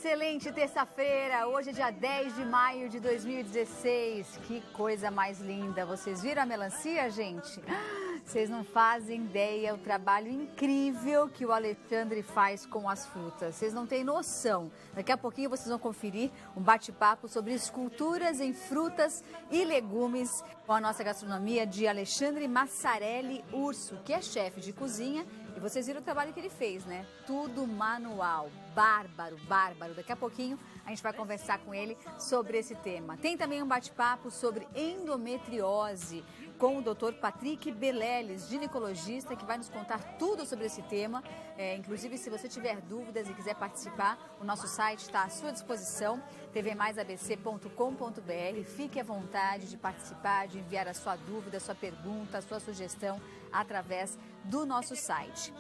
excelente terça-feira, hoje é dia 10 de maio de 2016, que coisa mais linda, vocês viram a melancia, gente? Vocês não fazem ideia o trabalho incrível que o Alexandre faz com as frutas, vocês não têm noção. Daqui a pouquinho vocês vão conferir um bate-papo sobre esculturas em frutas e legumes com a nossa gastronomia de Alexandre Massarelli Urso, que é chefe de cozinha. E vocês viram o trabalho que ele fez, né? Tudo manual, bárbaro, bárbaro. Daqui a pouquinho a gente vai conversar com ele sobre esse tema. Tem também um bate-papo sobre endometriose com o Dr. Patrick Beleles, ginecologista, que vai nos contar tudo sobre esse tema. Inclusive, se você tiver dúvidas e quiser participar, o nosso site está à sua disposição, tvmaisabc.com.br. Fique à vontade de participar, de enviar a sua dúvida, a sua pergunta, a sua sugestão através do nosso site.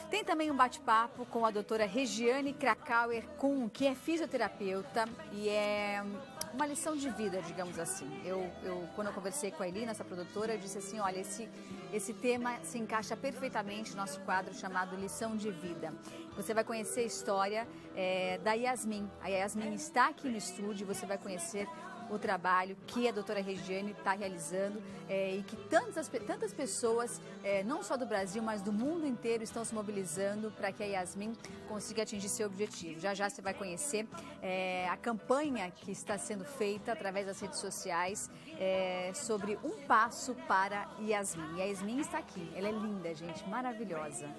Tem também um bate-papo com a doutora Regiane Krakauer-Kuhn, que é fisioterapeuta e é uma lição de vida, digamos assim. Quando eu conversei com a Eli, nossa produtora, eu disse assim, olha, esse tema se encaixa perfeitamente no nosso quadro chamado Lição de Vida. Você vai conhecer a história da Yasmin. A Yasmin está aqui no estúdio, você vai conhecer o trabalho que a doutora Regiane está realizando e que tantas pessoas, não só do Brasil, mas do mundo inteiro, estão se mobilizando para que a Yasmin consiga atingir seu objetivo. Já já você vai conhecer a campanha que está sendo feita através das redes sociais sobre um passo para Yasmin. E a Yasmin está aqui, ela é linda, gente, maravilhosa.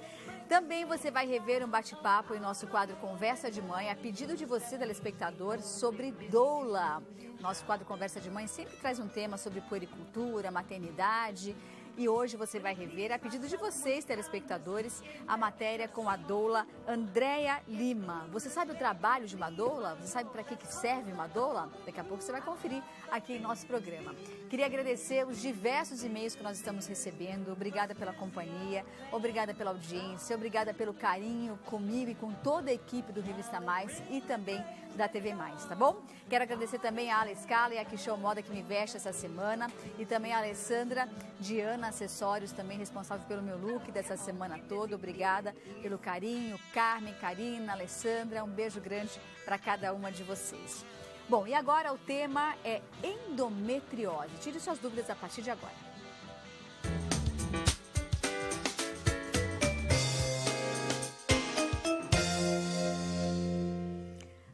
Também você vai rever um bate-papo em nosso quadro Conversa de Mãe, a pedido de você, telespectador, sobre doula. Nosso quadro Conversa de Mãe sempre traz um tema sobre puericultura, maternidade. E hoje você vai rever, a pedido de vocês, telespectadores, a matéria com a doula Andréia Lima. Você sabe o trabalho de uma doula? Você sabe para que serve uma doula? Daqui a pouco você vai conferir aqui em nosso programa. Queria agradecer os diversos e-mails que nós estamos recebendo. Obrigada pela companhia, obrigada pela audiência, obrigada pelo carinho comigo e com toda a equipe do Revista Mais e também da TV Mais, tá bom? Quero agradecer também a Alex Scala e a Quixão Moda que me veste essa semana e também a Alessandra Diana Acessórios, também responsável pelo meu look dessa semana toda. Obrigada pelo carinho, Carmen, Karina, Alessandra, um beijo grande para cada uma de vocês. Bom, e agora o tema é endometriose. Tire suas dúvidas a partir de agora.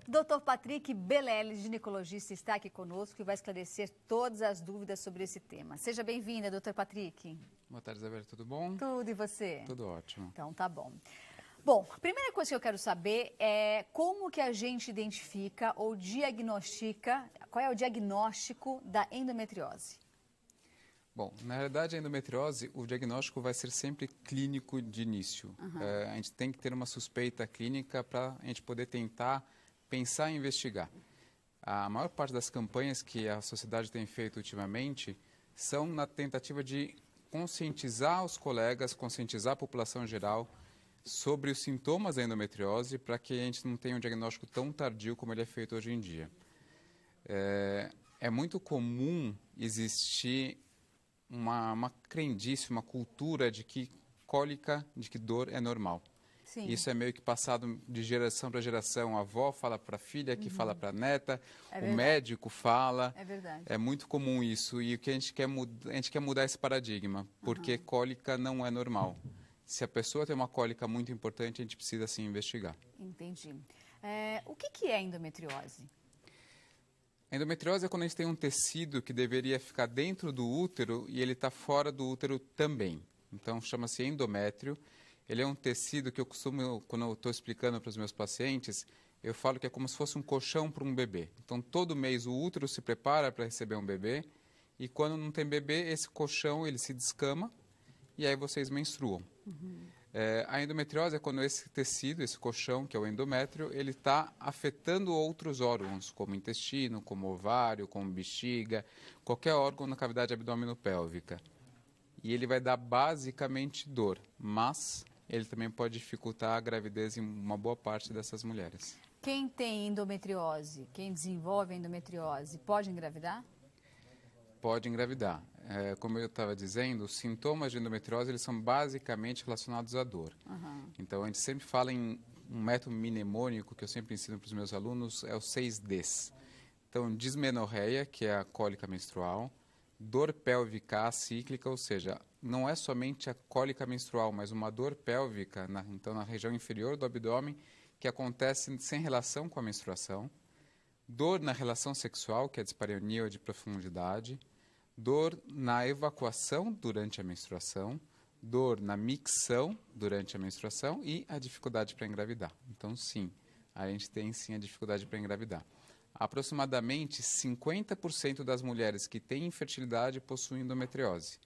Dr. Patrick Beleles, ginecologista, está aqui conosco e vai esclarecer todas as dúvidas sobre esse tema. Seja bem-vinda, Dr. Patrick. Boa tarde, Isabela. Tudo bom? Tudo, e você? Tudo ótimo. Então, tá bom. Bom, a primeira coisa que eu quero saber é como que a gente identifica ou diagnostica, qual é o diagnóstico da endometriose? Bom, na realidade, a endometriose, o diagnóstico vai ser sempre clínico de início. A gente tem que ter uma suspeita clínica para a gente poder tentar pensar em investigar. A maior parte das campanhas que a sociedade tem feito ultimamente são na tentativa de conscientizar os colegas, conscientizar a população geral sobre os sintomas da endometriose para que a gente não tenha um diagnóstico tão tardio como ele é feito hoje em dia. É muito comum existir uma crendice, uma cultura de que cólica, de que dor é normal. Sim. Isso é meio que passado de geração para geração. A avó fala para a filha, que fala para a neta, o médico fala. É verdade. É muito comum isso. E o que a gente quer mudar esse paradigma, porque cólica não é normal. Se a pessoa tem uma cólica muito importante, a gente precisa sim investigar. Entendi. O que é endometriose? A endometriose é quando a gente tem um tecido que deveria ficar dentro do útero e ele está fora do útero também. Então chama-se endométrio. Ele é um tecido que eu costumo, quando eu estou explicando para os meus pacientes, eu falo que é como se fosse um colchão para um bebê. Então, todo mês o útero se prepara para receber um bebê e quando não tem bebê, esse colchão ele se descama e aí vocês menstruam. A endometriose é quando esse tecido, esse colchão, que é o endométrio, ele está afetando outros órgãos, como intestino, como ovário, como bexiga, qualquer órgão na cavidade abdominopélvica. E ele vai dar basicamente dor, mas ele também pode dificultar a gravidez em uma boa parte dessas mulheres. Quem tem endometriose, quem desenvolve endometriose, pode engravidar? Pode engravidar. Como eu estava dizendo, os sintomas de endometriose eles são basicamente relacionados à dor. Então, a gente sempre fala em um método mnemônico que eu sempre ensino para os meus alunos é os 6 Ds. Então, dismenorreia, que é a cólica menstrual, dor pélvica acíclica, ou seja, não é somente a cólica menstrual, mas uma dor pélvica, então na região inferior do abdômen, que acontece sem relação com a menstruação, dor na relação sexual, que é a dispareunia ou de profundidade, dor na evacuação durante a menstruação, dor na micção durante a menstruação e a dificuldade para engravidar. Então, sim, a gente tem sim a dificuldade para engravidar. Aproximadamente 50% das mulheres que têm infertilidade possuem endometriose.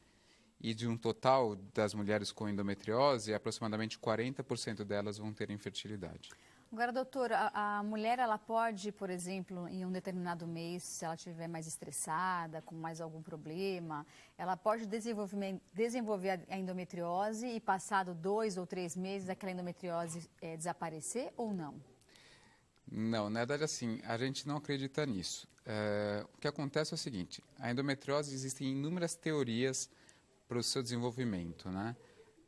E de um total das mulheres com endometriose, aproximadamente 40% delas vão ter infertilidade. Agora, doutora, a mulher, ela pode, por exemplo, em um determinado mês, se ela estiver mais estressada, com mais algum problema, ela pode desenvolver a endometriose e, passado 2 ou 3 meses, aquela endometriose desaparecer ou não? Não, na verdade, assim, a gente não acredita nisso. O que acontece é o seguinte, a endometriose, existem inúmeras teorias para o seu desenvolvimento, né?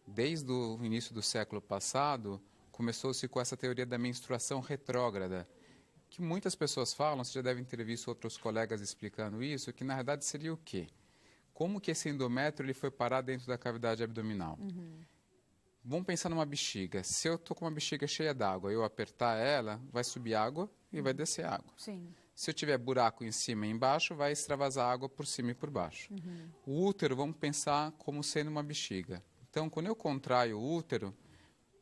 Desde o início do século passado, começou-se com essa teoria da menstruação retrógrada, que muitas pessoas falam, vocês já devem ter visto outros colegas explicando isso, que na verdade seria o quê? Como que esse endométrio ele foi parar dentro da cavidade abdominal? Vamos pensar numa bexiga. Se eu estou com uma bexiga cheia d'água, eu apertar ela, vai subir água e vai descer água. Sim. Se eu tiver buraco em cima e embaixo, vai extravasar água por cima e por baixo. O útero, vamos pensar como sendo uma bexiga. Então, quando eu contraio o útero,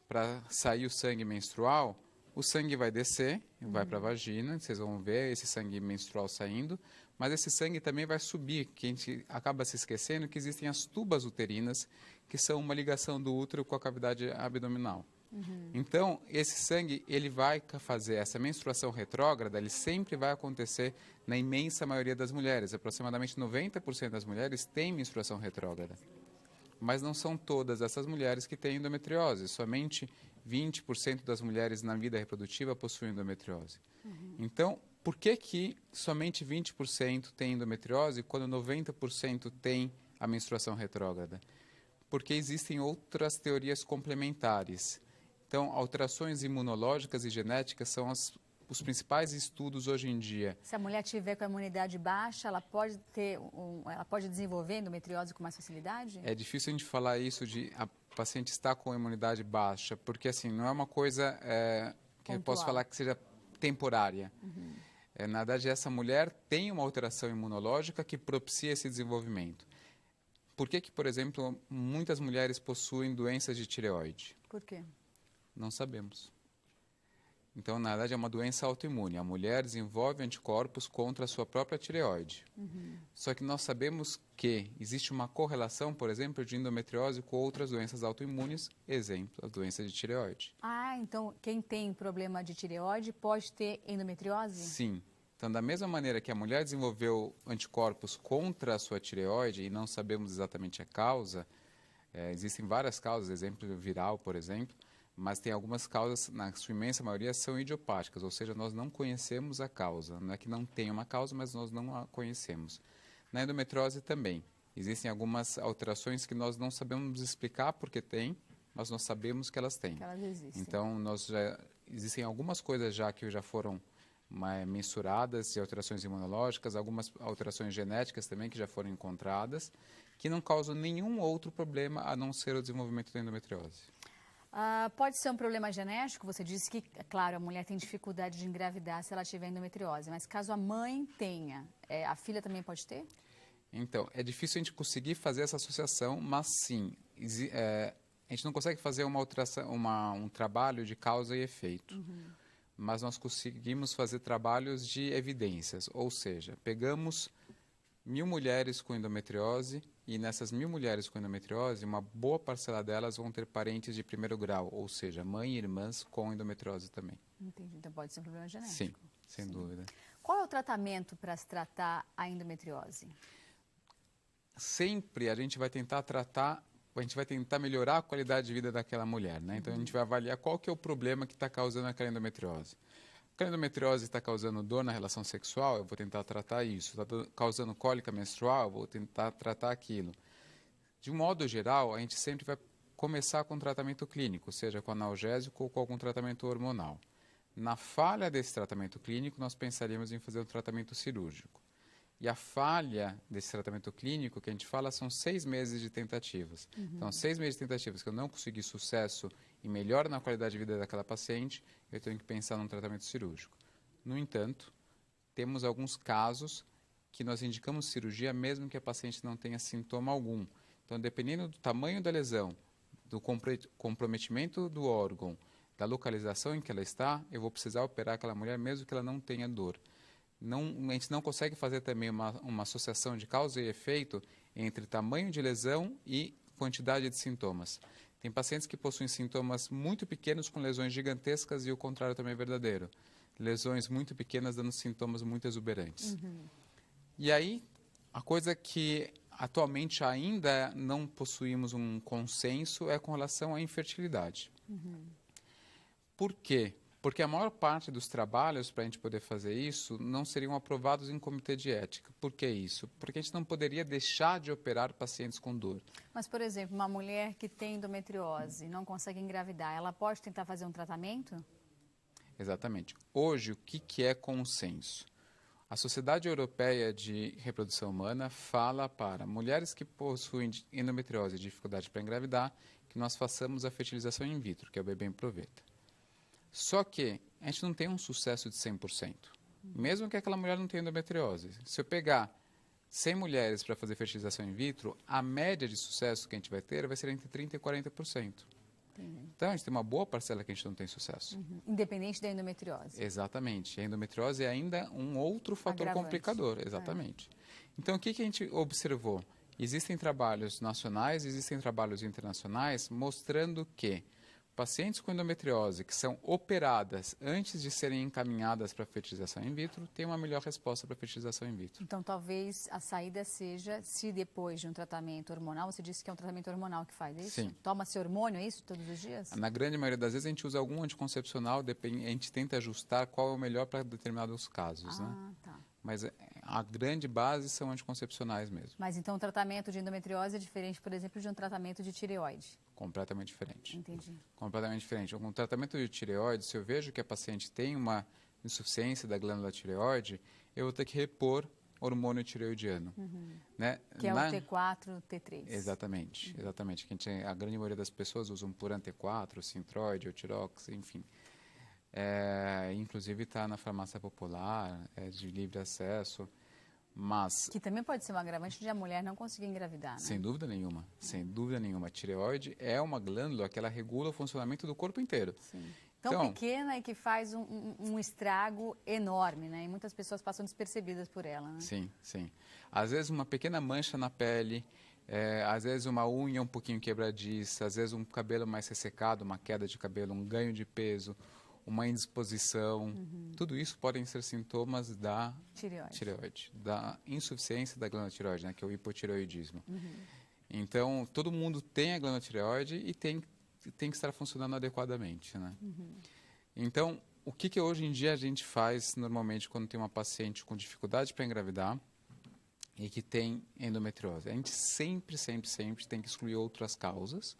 para sair o sangue menstrual, o sangue vai descer, vai para a vagina, vocês vão ver esse sangue menstrual saindo, mas esse sangue também vai subir, que a gente acaba se esquecendo que existem as tubas uterinas, que são uma ligação do útero com a cavidade abdominal. Então, esse sangue, ele vai fazer essa menstruação retrógrada, ele sempre vai acontecer na imensa maioria das mulheres, aproximadamente 90% das mulheres têm menstruação retrógrada. Mas não são todas essas mulheres que têm endometriose. Somente 20% das mulheres na vida reprodutiva possuem endometriose. Então, por que somente 20% têm endometriose quando 90% têm a menstruação retrógrada? Porque existem outras teorias complementares. Então, alterações imunológicas e genéticas são os principais estudos hoje em dia. Se a mulher tiver com a imunidade baixa, ela pode ela pode desenvolver endometriose com mais facilidade? É difícil a gente falar isso de a paciente estar com a imunidade baixa, porque assim, não é uma coisa que eu posso falar que seja temporária. Na verdade, essa mulher tem uma alteração imunológica que propicia esse desenvolvimento. Por que, por exemplo, muitas mulheres possuem doenças de tireoide? Por quê? Não sabemos. Então, na verdade, é uma doença autoimune. A mulher desenvolve anticorpos contra a sua própria tireoide. Só que nós sabemos que existe uma correlação, por exemplo, de endometriose com outras doenças autoimunes, exemplo, a doença de tireoide. Ah, então quem tem problema de tireoide pode ter endometriose? Sim. Então, da mesma maneira que a mulher desenvolveu anticorpos contra a sua tireoide e não sabemos exatamente a causa, existem várias causas, exemplo viral, por exemplo, mas tem algumas causas, na sua imensa maioria, são idiopáticas, ou seja, nós não conhecemos a causa. Não é que não tem uma causa, mas nós não a conhecemos. Na endometriose também. Existem algumas alterações que nós não sabemos explicar porque tem, mas nós sabemos que elas têm. Que elas existem. Então, existem algumas coisas já que já foram mensuradas de alterações imunológicas, algumas alterações genéticas também que já foram encontradas, que não causam nenhum outro problema a não ser o desenvolvimento da endometriose. Pode ser um problema genético? Você disse que, é claro, a mulher tem dificuldade de engravidar se ela tiver endometriose, mas caso a mãe tenha, a filha também pode ter? Então, é difícil a gente conseguir fazer essa associação, mas sim, a gente não consegue fazer um trabalho de causa e efeito, mas nós conseguimos fazer trabalhos de evidências, ou seja, pegamos 1.000 mulheres com endometriose e nessas 1.000 mulheres com endometriose, uma boa parcela delas vão ter parentes de primeiro grau, ou seja, mãe e irmãs com endometriose também. Entendi, então pode ser um problema genético. Sim, sem dúvida. Qual é o tratamento para se tratar a endometriose? Sempre a gente vai tentar melhorar a qualidade de vida daquela mulher, né? Então a gente vai avaliar qual que é o problema que está causando aquela endometriose. Se a endometriose está causando dor na relação sexual, eu vou tentar tratar isso. Está causando cólica menstrual, eu vou tentar tratar aquilo. De um modo geral, a gente sempre vai começar com tratamento clínico, seja com analgésico ou com algum tratamento hormonal. Na falha desse tratamento clínico, nós pensaríamos em fazer um tratamento cirúrgico. E a falha desse tratamento clínico, que a gente fala, são 6 meses de tentativas. Então, 6 meses de tentativas que eu não consegui sucesso e melhora na qualidade de vida daquela paciente, eu tenho que pensar num tratamento cirúrgico. No entanto, temos alguns casos que nós indicamos cirurgia mesmo que a paciente não tenha sintoma algum. Então, dependendo do tamanho da lesão, do comprometimento do órgão, da localização em que ela está, eu vou precisar operar aquela mulher mesmo que ela não tenha dor. A gente não consegue fazer também uma associação de causa e efeito entre tamanho de lesão e quantidade de sintomas. Tem pacientes que possuem sintomas muito pequenos com lesões gigantescas e o contrário também é verdadeiro. Lesões muito pequenas dando sintomas muito exuberantes. E aí, a coisa que atualmente ainda não possuímos um consenso é com relação à infertilidade. Por quê? Porque a maior parte dos trabalhos para a gente poder fazer isso não seriam aprovados em comitê de ética. Por que isso? Porque a gente não poderia deixar de operar pacientes com dor. Mas, por exemplo, uma mulher que tem endometriose e não consegue engravidar, ela pode tentar fazer um tratamento? Exatamente. Hoje, o que é consenso? A Sociedade Europeia de Reprodução Humana fala para mulheres que possuem endometriose e dificuldade para engravidar que nós façamos a fertilização in vitro, que é o bebê em proveta. Só que a gente não tem um sucesso de 100%. Mesmo que aquela mulher não tenha endometriose. Se eu pegar 100 mulheres para fazer fertilização in vitro, a média de sucesso que a gente vai ter vai ser entre 30% e 40%. Então, a gente tem uma boa parcela que a gente não tem sucesso. Independente da endometriose. Exatamente. A endometriose é ainda um outro fator Agravante. complicador. Exatamente. Então, o que a gente observou? Existem trabalhos nacionais, existem trabalhos internacionais mostrando que pacientes com endometriose que são operadas antes de serem encaminhadas para fertilização in vitro têm uma melhor resposta para fertilização in vitro. Então, talvez a saída seja, se depois de um tratamento hormonal, você disse que é um tratamento hormonal que faz, é isso? Sim. Toma-se hormônio, é isso, todos os dias? Na grande maioria das vezes a gente usa algum anticoncepcional, a gente tenta ajustar qual é o melhor para determinados casos, né? Tá. Mas a grande base são anticoncepcionais mesmo. Mas então o tratamento de endometriose é diferente, por exemplo, de um tratamento de tireoide? Completamente diferente. Entendi. Completamente diferente. Com o tratamento de tireoide, se eu vejo que a paciente tem uma insuficiência da glândula tireoide, eu vou ter que repor hormônio tireoidiano. Né? Que é o T4, T3. Exatamente, exatamente. A grande maioria das pessoas usam Puran T4, Synthroid, ou Tirox, enfim. Inclusive está na farmácia popular, é de livre acesso. Mas, que também pode ser um agravante de a mulher não conseguir engravidar, né? Sem dúvida nenhuma, sem dúvida nenhuma. A tireoide é uma glândula que ela regula o funcionamento do corpo inteiro. Sim. Tão pequena e que faz um estrago enorme, né? E muitas pessoas passam despercebidas por ela, né? Sim, sim. Às vezes uma pequena mancha na pele, às vezes uma unha um pouquinho quebradiça, às vezes um cabelo mais ressecado, uma queda de cabelo, um ganho de peso, uma indisposição, tudo isso podem ser sintomas da tireoide, da insuficiência da glândula tireoide, né, que é o hipotireoidismo. Então, todo mundo tem a glândula tireoide e tem que estar funcionando adequadamente, né? Então, o que hoje em dia a gente faz normalmente quando tem uma paciente com dificuldade para engravidar e que tem endometriose? A gente sempre tem que excluir outras causas.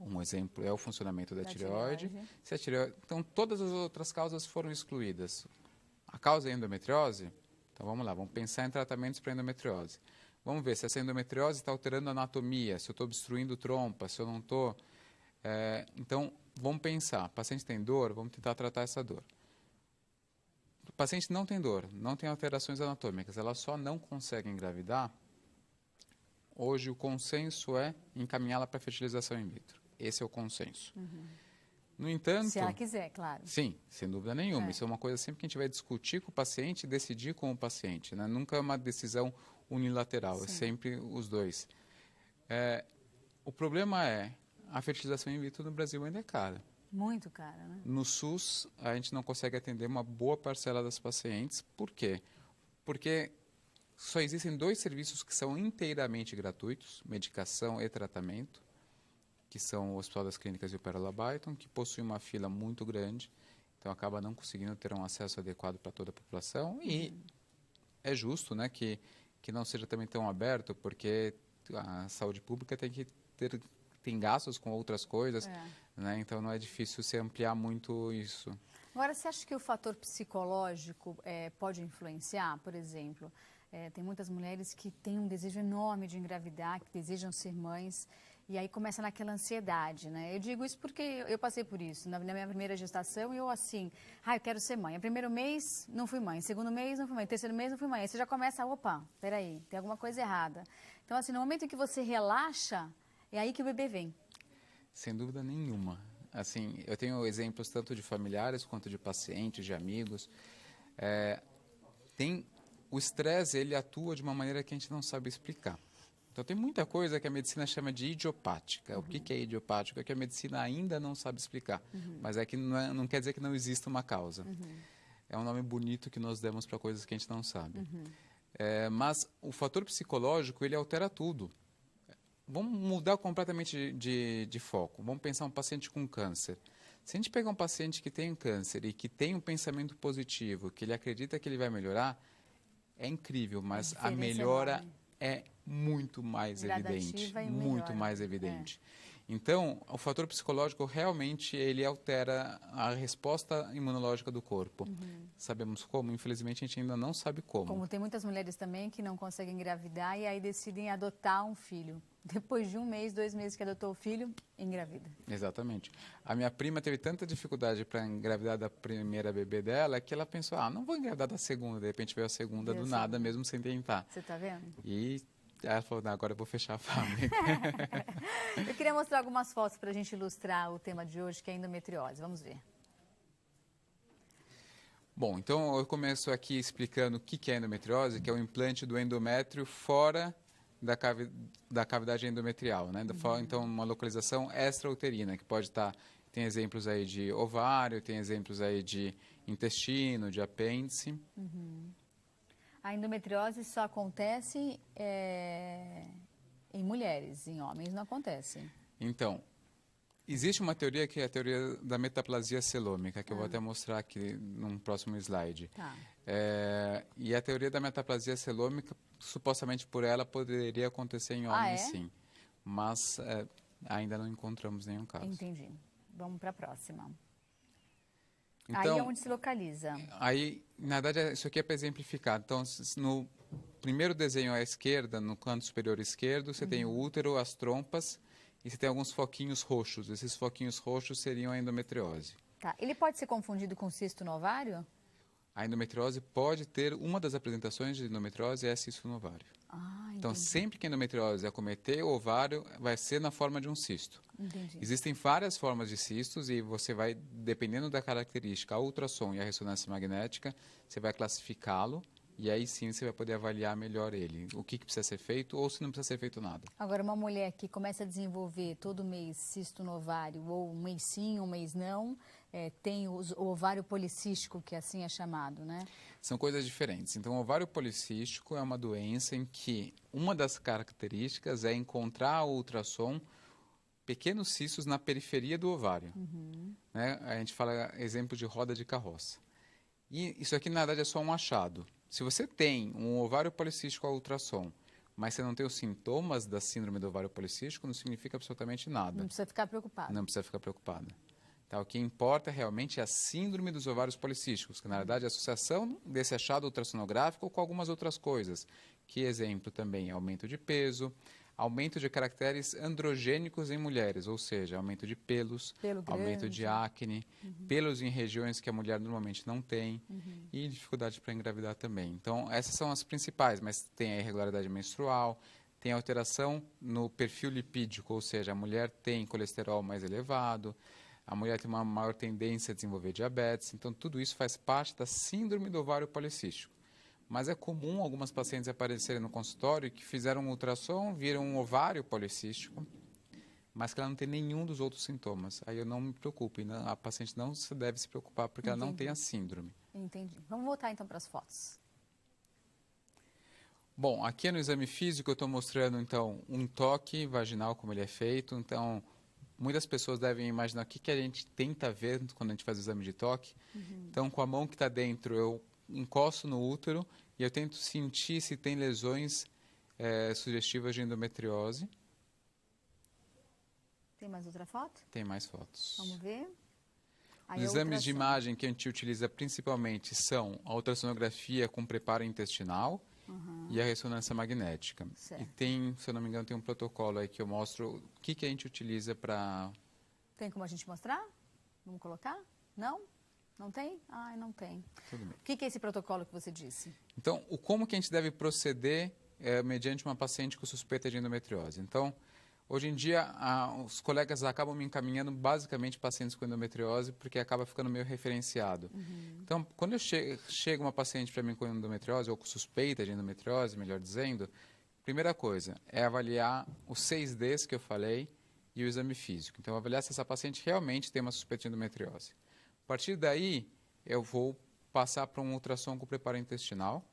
Um exemplo é o funcionamento da tireoide. Então, todas as outras causas foram excluídas. A causa é endometriose? Então, vamos lá, vamos pensar em tratamentos para endometriose. Vamos ver se essa endometriose está alterando a anatomia, se eu estou obstruindo trompa, se eu não estou... Então, vamos pensar, o paciente tem dor, vamos tentar tratar essa dor. O paciente não tem dor, não tem alterações anatômicas, ela só não consegue engravidar. Hoje, o consenso é encaminhá-la para fertilização in vitro. Esse é o consenso. No entanto... Se ela quiser, claro. Sim, sem dúvida nenhuma. Isso é uma coisa sempre que a gente vai discutir com o paciente e decidir com o paciente, né? Nunca é uma decisão unilateral, é sempre os dois. O problema é, a fertilização in vitro no Brasil ainda é cara. Muito cara, né? No SUS, a gente não consegue atender uma boa parcela das pacientes. Por quê? Porque só existem 2 serviços que são inteiramente gratuitos, medicação e tratamento, que são o Hospital das Clínicas e o Pérola Byton, que possui uma fila muito grande, então acaba não conseguindo ter um acesso adequado para toda a população. E é justo, né, que não seja também tão aberto, porque a saúde pública tem tem gastos com outras coisas, né? Então não é difícil se ampliar muito isso. Agora, você acha que o fator psicológico pode influenciar, por exemplo? Tem muitas mulheres que têm um desejo enorme de engravidar, que desejam ser mães, e aí começa naquela ansiedade, né? Eu digo isso porque eu passei por isso. Na minha primeira gestação, eu assim, eu quero ser mãe. No primeiro mês, não fui mãe. Segundo mês, não fui mãe. Terceiro mês, não fui mãe. Aí você já começa, opa, peraí, tem alguma coisa errada. Então, assim, no momento em que você relaxa, é aí que o bebê vem. Sem dúvida nenhuma. Assim, eu tenho exemplos tanto de familiares quanto de pacientes, de amigos. O estresse, ele atua de uma maneira que a gente não sabe explicar. Então, tem muita coisa que a medicina chama de idiopática. O que é idiopático? É que a medicina ainda não sabe explicar. Mas é que não quer dizer que não exista uma causa. É um nome bonito que nós demos para coisas que a gente não sabe. Mas o fator psicológico, ele altera tudo. Vamos mudar completamente de foco. Vamos pensar um paciente com câncer. Se a gente pegar um paciente que tem um câncer e que tem um pensamento positivo, que ele acredita que ele vai melhorar, é incrível, mas a melhora é muito mais evidente. Muito mais evidente. Então, o fator psicológico realmente ele altera a resposta imunológica do corpo. Sabemos como? Infelizmente, a gente ainda não sabe como. Como tem muitas mulheres também que não conseguem engravidar e aí decidem adotar um filho. Depois de 1 mês, 2 meses que adotou o filho, engravida. Exatamente. A minha prima teve tanta dificuldade para engravidar da primeira bebê dela que ela pensou, não vou engravidar da segunda. De repente veio a segunda do nada, mesmo sem tentar. Você está vendo? E ela falou, agora eu vou fechar a fábrica. Eu queria mostrar algumas fotos para a gente ilustrar o tema de hoje, que é a endometriose. Vamos ver. Bom, então eu começo aqui explicando o que é endometriose, que é o implante do endométrio fora da cavidade endometrial, né? Então, uma localização extrauterina, que pode estar... Tem exemplos aí de ovário, tem exemplos aí de intestino, de apêndice. A endometriose só acontece em mulheres, em homens não acontece. Então, existe uma teoria que é a teoria da metaplasia celômica, que eu vou até mostrar aqui num próximo slide. Tá. E a teoria da metaplasia celômica, supostamente por ela, poderia acontecer em homens, sim. Mas ainda não encontramos nenhum caso. Entendi. Vamos para a próxima. Então, aí é onde se localiza? Aí, na verdade, isso aqui é para exemplificar. Então, no primeiro desenho à esquerda, no canto superior esquerdo, você tem o útero, as trompas e você tem alguns foquinhos roxos. Esses foquinhos roxos seriam a endometriose. Tá. Ele pode ser confundido com cisto no ovário? A endometriose pode ter, uma das apresentações de endometriose é cisto no ovário. Então, sempre que a endometriose acometer o ovário, vai ser na forma de um cisto. Entendi. Existem várias formas de cistos e você vai, dependendo da característica, a ultrassom e a ressonância magnética, você vai classificá-lo e aí sim você vai poder avaliar melhor ele. O que precisa ser feito ou se não precisa ser feito nada. Agora, uma mulher que começa a desenvolver todo mês cisto no ovário, ou um mês sim, um mês não, tem o ovário policístico, que assim é chamado, né? São coisas diferentes. Então, o ovário policístico é uma doença em que uma das características é encontrar o ultrassom pequenos cistos na periferia do ovário. Né? A gente fala exemplo de roda de carroça. E isso aqui, na verdade, é só um achado. Se você tem um ovário policístico ao ultrassom, mas você não tem os sintomas da síndrome do ovário policístico, não significa absolutamente nada. Não precisa ficar preocupado. Não precisa ficar preocupada. Tá, o que importa realmente é a síndrome dos ovários policísticos, que na verdade é a associação desse achado ultrassonográfico com algumas outras coisas. Que exemplo também, aumento de peso, aumento de caracteres androgênicos em mulheres, ou seja, aumento de pelos, aumento de acne, pelos em regiões que a mulher normalmente não tem e dificuldade para engravidar também. Então, essas são as principais, mas tem a irregularidade menstrual, tem alteração no perfil lipídico, ou seja, a mulher tem colesterol mais elevado, a mulher tem uma maior tendência a desenvolver diabetes, então tudo isso faz parte da síndrome do ovário policístico. Mas é comum algumas pacientes aparecerem no consultório que fizeram um ultrassom, viram um ovário policístico, mas que ela não tem nenhum dos outros sintomas. Aí eu não me preocupo, a paciente não se deve se preocupar porque ela não tem a síndrome. Entendi. Vamos voltar então para as fotos. Bom, aqui no exame físico eu estou mostrando então um toque vaginal, como ele é feito. Então, muitas pessoas devem imaginar o que a gente tenta ver quando a gente faz o exame de toque. Então, com a mão que está dentro, eu encosto no útero e eu tento sentir se tem lesões sugestivas de endometriose. Tem mais outra foto? Tem mais fotos. Vamos ver. Aí Os a exames de ultrassom. imagem que a gente utiliza principalmente são a ultrassonografia com preparo intestinal e a ressonância magnética. Certo. E tem, se eu não me engano, tem um protocolo aí que eu mostro o que a gente utiliza para... Tem como a gente mostrar? Vamos colocar? Não? Não tem? Ai, não tem. Tudo bem. O que é esse protocolo que você disse? Então, como que a gente deve proceder mediante uma paciente com suspeita de endometriose? Então, hoje em dia, os colegas acabam me encaminhando basicamente pacientes com endometriose porque acaba ficando meio referenciado. Então, quando chega uma paciente para mim com endometriose ou com suspeita de endometriose, melhor dizendo, primeira coisa é avaliar os 6Ds que eu falei e o exame físico. Então, avaliar se essa paciente realmente tem uma suspeita de endometriose. A partir daí, eu vou passar para um ultrassom com preparo intestinal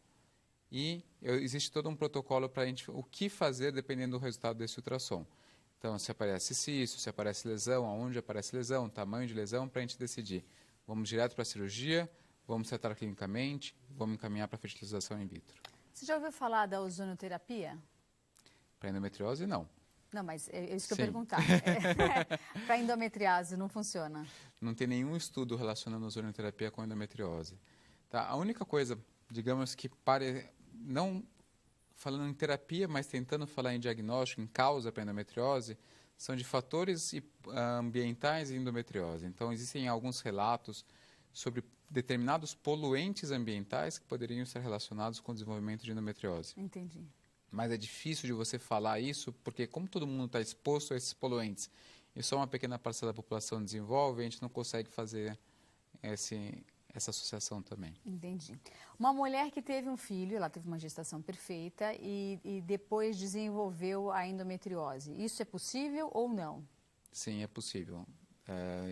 e existe todo um protocolo para a gente o que fazer dependendo do resultado desse ultrassom. Então, se aparece cisto, se aparece lesão, aonde aparece lesão, tamanho de lesão, para a gente decidir. Vamos direto para a cirurgia, vamos tratar clinicamente, vamos encaminhar para a fertilização in vitro. Você já ouviu falar da ozonoterapia? Para endometriose, não. Não, mas é isso que eu Sim. perguntar. Para endometriose não funciona? Não tem nenhum estudo relacionando a ozonoterapia com endometriose. Tá? A única coisa, digamos que não falando em terapia, mas tentando falar em diagnóstico, em causa para endometriose, são de fatores ambientais e endometriose. Então, existem alguns relatos sobre determinados poluentes ambientais que poderiam estar relacionados com o desenvolvimento de endometriose. Entendi. Mas é difícil de você falar isso, porque como todo mundo está exposto a esses poluentes e só uma pequena parcela da população desenvolve, a gente não consegue fazer essa associação também. Entendi. Uma mulher que teve um filho, ela teve uma gestação perfeita e depois desenvolveu a endometriose. Isso é possível ou não? Sim, é possível.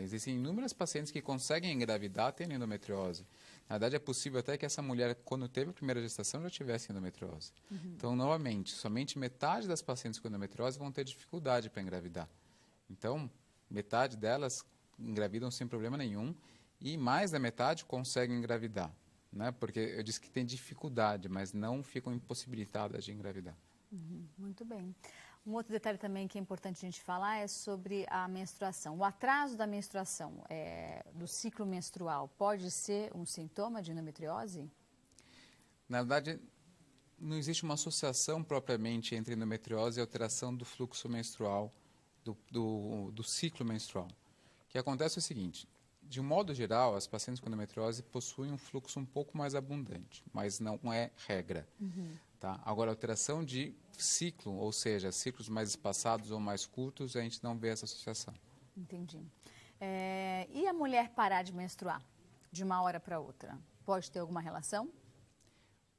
Existem inúmeras pacientes que conseguem engravidar tendo endometriose. Na verdade, é possível até que essa mulher, quando teve a primeira gestação, já tivesse endometriose. Então, novamente, somente metade das pacientes com endometriose vão ter dificuldade para engravidar. Então, metade delas engravidam sem problema nenhum e mais da metade conseguem engravidar, né? Porque eu disse que tem dificuldade, mas não ficam impossibilitadas de engravidar. Muito bem. Um outro detalhe também que é importante a gente falar é sobre a menstruação. O atraso da menstruação, do ciclo menstrual, pode ser um sintoma de endometriose? Na verdade, não existe uma associação propriamente entre endometriose e alteração do fluxo menstrual, do ciclo menstrual. O que acontece é o seguinte, de um modo geral, as pacientes com endometriose possuem um fluxo um pouco mais abundante, mas não é regra. Tá? Agora, alteração de ciclo, ou seja, ciclos mais espaçados ou mais curtos, a gente não vê essa associação. Entendi. E a mulher parar de menstruar de uma hora para outra? Pode ter alguma relação?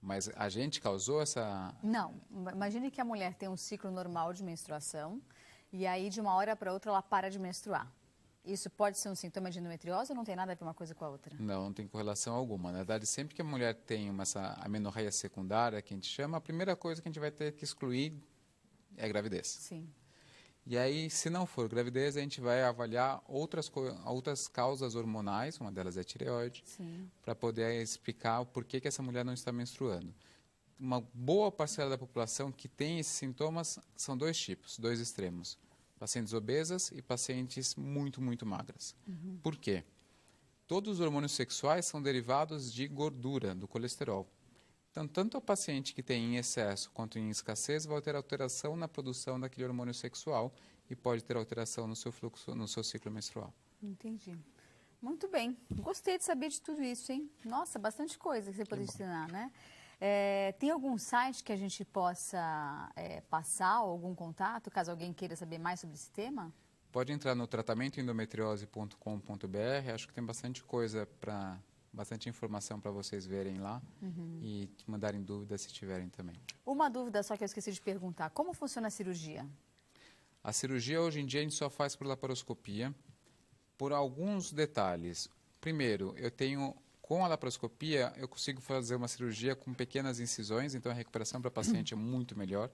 Mas a gente causou essa... Não. Imagine que a mulher tem um ciclo normal de menstruação e aí de uma hora para outra ela para de menstruar. Isso pode ser um sintoma de endometriose ou não tem nada a ver uma coisa com a outra? Não tem correlação alguma. Na verdade, sempre que a mulher tem essa amenorreia secundária, que a gente chama, a primeira coisa que a gente vai ter que excluir é a gravidez. Sim. E aí, se não for gravidez, a gente vai avaliar outras causas hormonais, uma delas é a tireoide, para poder explicar o porquê que essa mulher não está menstruando. Uma boa parcela da população que tem esses sintomas são dois tipos, dois extremos. Pacientes obesas e pacientes muito, muito magras. Por quê? Todos os hormônios sexuais são derivados de gordura, do colesterol. Então, tanto a paciente que tem em excesso quanto em escassez vai ter alteração na produção daquele hormônio sexual e pode ter alteração no seu fluxo, no seu ciclo menstrual. Entendi. Muito bem. Gostei de saber de tudo isso, hein? Nossa, bastante coisa que você pode ensinar, né? Tem algum site que a gente possa passar, ou algum contato, caso alguém queira saber mais sobre esse tema? Pode entrar no tratamentoendometriose.com.br, acho que tem bastante coisa bastante informação para vocês verem lá e mandarem dúvidas se tiverem também. Uma dúvida só que eu esqueci de perguntar, como funciona a cirurgia? A cirurgia hoje em dia a gente só faz por laparoscopia, por alguns detalhes. Primeiro, com a laparoscopia, eu consigo fazer uma cirurgia com pequenas incisões, então a recuperação para o paciente é muito melhor.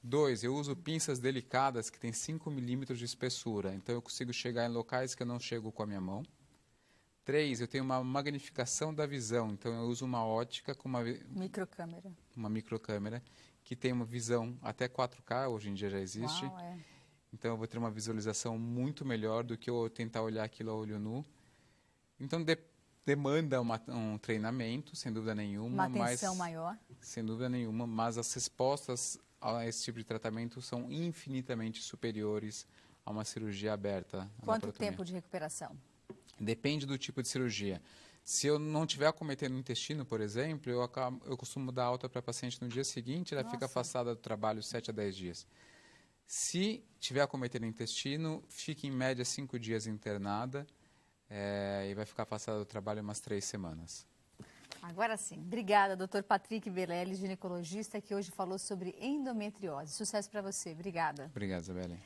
2, eu uso pinças delicadas que têm 5 milímetros de espessura, então eu consigo chegar em locais que eu não chego com a minha mão. 3, eu tenho uma magnificação da visão, então eu uso uma ótica com uma microcâmera que tem uma visão até 4K, hoje em dia já existe. Uau, Então, eu vou ter uma visualização muito melhor do que eu tentar olhar aquilo a olho nu. Então, demanda um treinamento, sem dúvida nenhuma. Uma atenção maior. Sem dúvida nenhuma, mas as respostas a esse tipo de tratamento são infinitamente superiores a uma cirurgia aberta. Quanto tempo de recuperação? Depende do tipo de cirurgia. Se eu não estiver acometendo o intestino, por exemplo, eu costumo dar alta para a paciente no dia seguinte, ela fica afastada do trabalho 7 a 10 dias. Se tiver acometendo o intestino, fica em média 5 dias internada e vai ficar afastada do trabalho umas 3 semanas. Agora sim. Obrigada, Dr. Patrick Belelli, ginecologista, que hoje falou sobre endometriose. Sucesso para você. Obrigada. Obrigado, Isabelle.